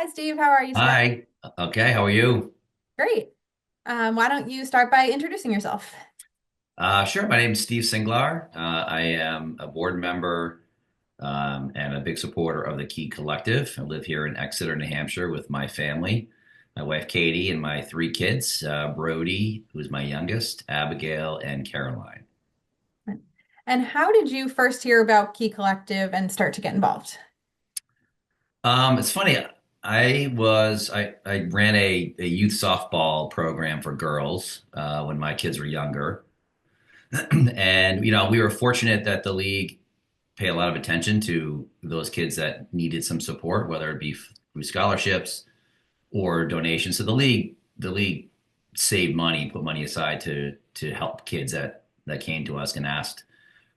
Hi, Steve. How are you today? Hi. Okay, how are you? Great. Why don't you start by introducing yourself? Sure. My name is Steve Singlar. I am a board member and a big supporter of the Key Collective. I live here in Exeter, New Hampshire, with my family, my wife Katie, and my three kids, Brody, who's my youngest, Abigail, and Caroline. And how did you first hear about Key Collective and start to get involved? It's funny. I ran a youth softball program for girls when my kids were younger, and we were fortunate that the league pay a lot of attention to those kids that needed some support, whether it be through scholarships or donations. So the league saved money, put money aside to help kids that came to us and asked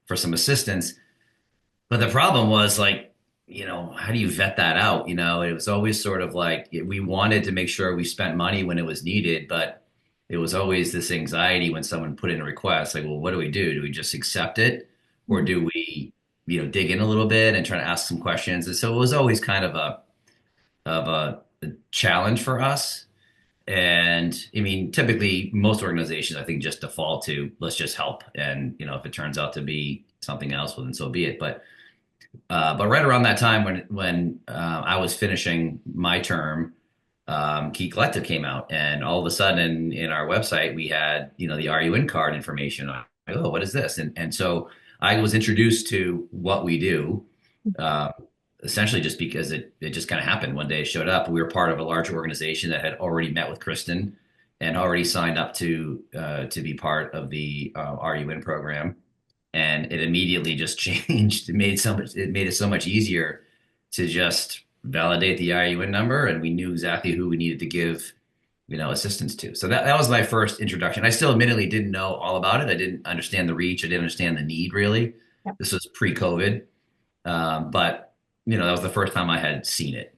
for some assistance. But the problem was like, how do you vet that out? It was always sort of like we wanted to make sure we spent money when it was needed, but it was always this anxiety when someone put in a request, like, well, what do we do? Do we just accept it, or Mhm. do we, dig in a little bit and try to ask some questions? And so it was always kind of a challenge for us. And I mean, typically most organizations, I think, just default to let's just help, and if it turns out to be something else, well, then so be it. But right around that time when I was finishing my term, Key Collective came out, and all of a sudden in our website we had the RUN card information. Oh, what is this? And so I was introduced to what we do, uh, essentially just because it just kind of happened one day. It showed up. We were part of a larger organization that had already met with Kristen and already signed up to be part of the RUN program, and it immediately just changed. It made it so much easier to just validate the IUN number, and we knew exactly who we needed to give assistance to. So that was my first introduction. I still admittedly didn't know all about it. I didn't understand the reach. I didn't understand the need really. Yeah. This was pre-COVID, but that was the first time I had seen it.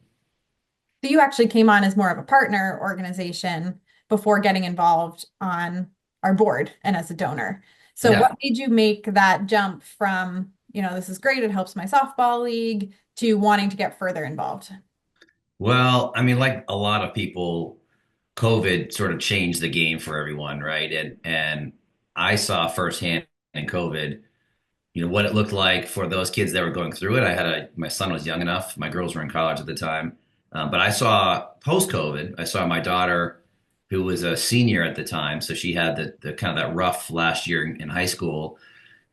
So you actually came on as more of a partner organization before getting involved on our board and as a donor. So what Yeah. made you make that jump from, this is great, it helps my softball league, to wanting to get further involved? Well, I mean, like a lot of people, COVID sort of changed the game for everyone, right? And I saw firsthand in COVID, what it looked like for those kids that were going through it. My son was young enough, my girls were in college at the time, but I saw post COVID, I saw my daughter, who was a senior at the time, so she had the kind of that rough last year in high school,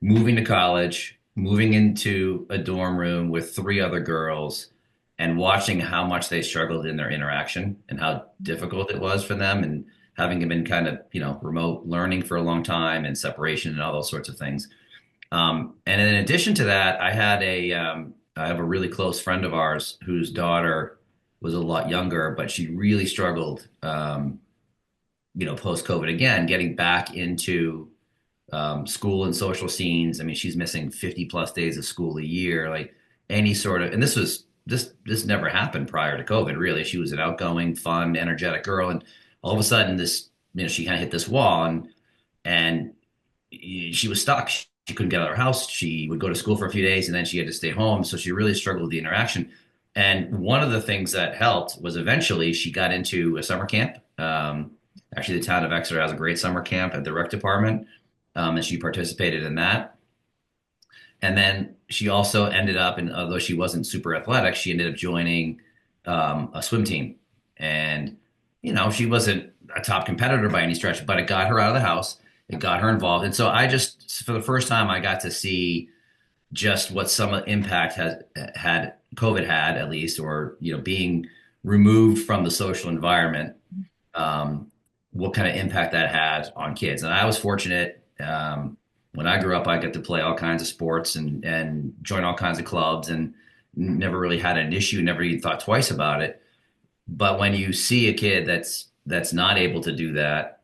moving to college, moving into a dorm room with three other girls, and watching how much they struggled in their interaction and how difficult it was for them, and having been kind of, remote learning for a long time and separation and all those sorts of things. And in addition to that, I have a really close friend of ours whose daughter was a lot younger, but she really struggled, post COVID again, getting back into school and social scenes. I mean, she's missing 50 plus days of school a year, like any sort of, and this never happened prior to COVID, really. She was an outgoing, fun, energetic girl. And all of a sudden she kind of hit this wall, and she was stuck. She couldn't get out of her house. She would go to school for a few days and then she had to stay home. So she really struggled with the interaction. And one of the things that helped was eventually she got into a summer camp. Actually, the town of Exeter has a great summer camp at the rec department, and she participated in that. And then she also ended up, and although she wasn't super athletic, she ended up joining a swim team. And, she wasn't a top competitor by any stretch, but it got her out of the house. It got her involved. And so for the first time, I got to see just what some impact has had COVID had, at least, or, being removed from the social environment, what kind of impact that has on kids. And I was fortunate. When I grew up, I got to play all kinds of sports and join all kinds of clubs, and never really had an issue, never even thought twice about it. But when you see a kid that's not able to do that,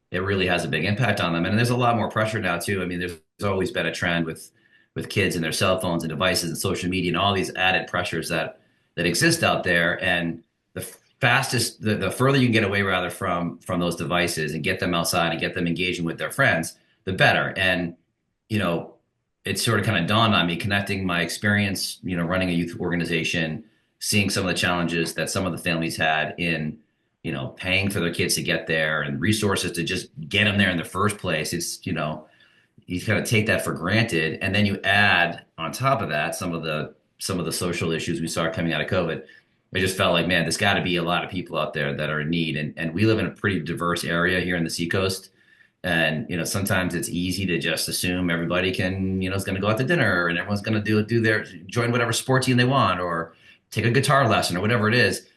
it really has a big impact on them. And there's a lot more pressure now too. I mean, there's always been a trend with kids and their cell phones and devices and social media and all these added pressures that exist out there. And the further you can get away rather from those devices and get them outside and get them engaging with their friends, the better. And you know, it sort of kind of dawned on me, connecting my experience, running a youth organization seeing some of the challenges that some of the families had in, paying for their kids to get there and resources to just get them there in the first place. It's, you kind of take that for granted, and then you add on top of that some of the social issues we saw coming out of COVID. I just felt like, man, there's got to be a lot of people out there that are in need, and we live in a pretty diverse area here in the Seacoast. And sometimes it's easy to just assume everybody can, is going to go out to dinner and everyone's going to do their join whatever sport team they want or take a guitar lesson or whatever it is.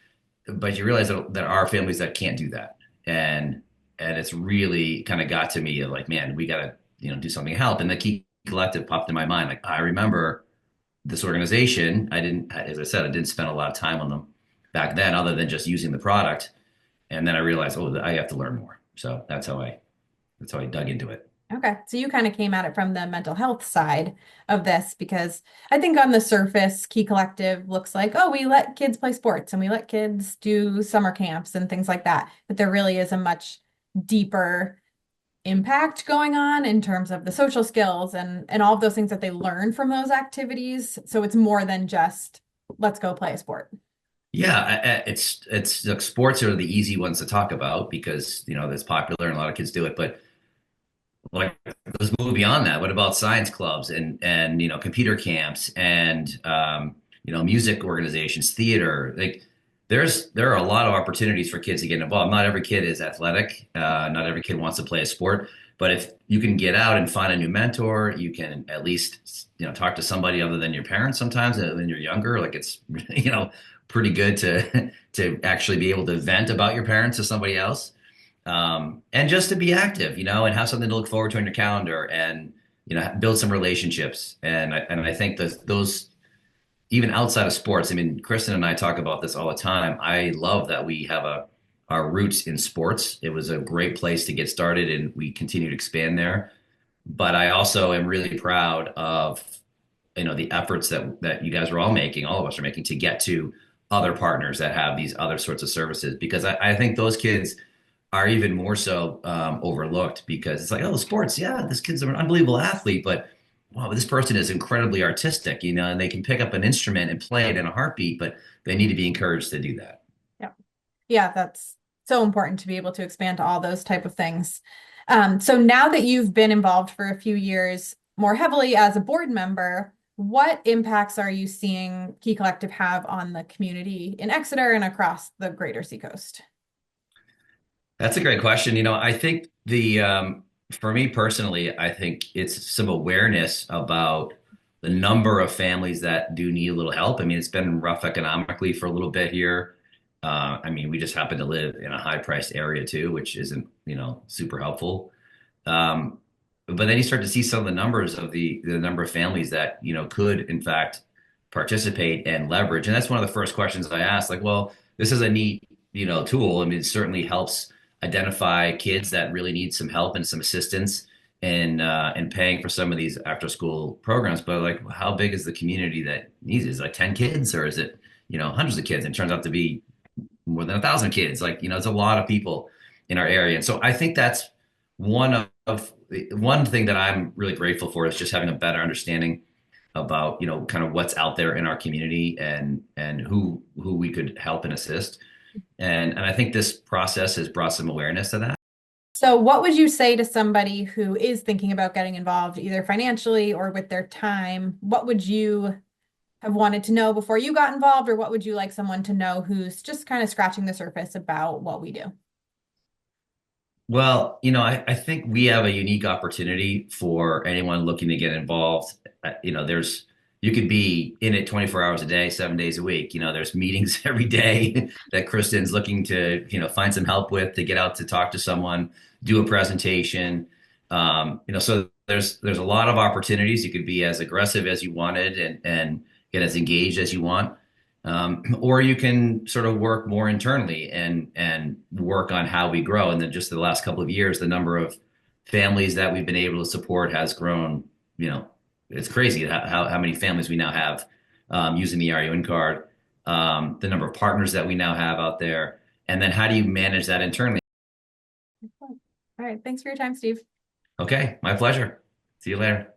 But you realize that there are families that can't do that, and it's really kind of got to me like, man, we got to do something to help. And the Key Collective popped in my mind. Like, I remember this organization. I didn't, as I said, I didn't spend a lot of time on them back then, other than just using the product. And then I realized, oh, I have to learn more. So that's how I dug into it. Okay, so you kind of came at it from the mental health side of this because I think on the surface, Key Collective looks like, oh, we let kids play sports and we let kids do summer camps and things like that. But there really is a much deeper impact going on in terms of the social skills and all of those things that they learn from those activities. So it's more than just let's go play a sport. Yeah, it's like sports are the easy ones to talk about because it's popular and a lot of kids do it. But like, let's move beyond that. What about science clubs and computer camps and music organizations, theater? Like, there are a lot of opportunities for kids to get involved. Not every kid is athletic. Not every kid wants to play a sport. But if you can get out and find a new mentor, you can at least talk to somebody other than your parents sometimes when you're younger. Like, it's pretty good to actually be able to vent about your parents to somebody else, and just to be active, and have something to look forward to on your calendar, and build some relationships. And I think that those, even outside of sports, I mean, Kristen and I talk about this all the time. I love that we have our roots in sports. It was a great place to get started, and we continue to expand there. But I also am really proud of the efforts that you guys are all making, all of us are making, to get to other partners that have these other sorts of services, because I think those kids are even more so overlooked, because it's like, oh, sports, yeah, this kid's an unbelievable athlete, but wow, this person is incredibly artistic, and they can pick up an instrument and play it in a heartbeat, but they need to be encouraged to do that. Yeah. Yeah, that's so important to be able to expand to all those type of things. So now that you've been involved for a few years more heavily as a board member, what impacts are you seeing Key Collective have on the community in Exeter and across the greater Seacoast? That's a great question. I think for me personally, I think it's some awareness about the number of families that do need a little help. I mean, it's been rough economically for a little bit here. I mean, we just happen to live in a high priced area too, which isn't, super helpful. Um, but then you start to see some of the numbers of the number of families that, could in fact participate and leverage. And that's one of the first questions I asked, like, well, this is a neat, tool. I mean, it certainly helps identify kids that really need some help and some assistance in paying for some of these after school programs. But like, how big is the community that needs it? Is it like 10 kids, or is it, hundreds of kids? And it turns out to be more than 1,000 kids. Like, it's a lot of people in our area. And so I think that's one thing that I'm really grateful for, is just having a better understanding about, kind of what's out there in our community, and who we could help and assist. And I think this process has brought some awareness to that. So what would you say to somebody who is thinking about getting involved, either financially or with their time? What would you have wanted to know before you got involved, or what would you like someone to know who's just kind of scratching the surface about what we do? Well, I think we have a unique opportunity for anyone looking to get involved. You could be in it 24 hours a day, 7 days a week. There's meetings every day that Kristen's looking to, find some help with, to get out to talk to someone, do a presentation. So there's a lot of opportunities. You could be as aggressive as you wanted, and get as engaged as you want. Or you can sort of work more internally and work on how we grow. And then just the last couple of years, the number of families that we've been able to support has grown. It's crazy how many families we now have using the RUN card, the number of partners that we now have out there, and then how do you manage that internally? All right. Thanks for your time, Steve. Okay, my pleasure. See you later.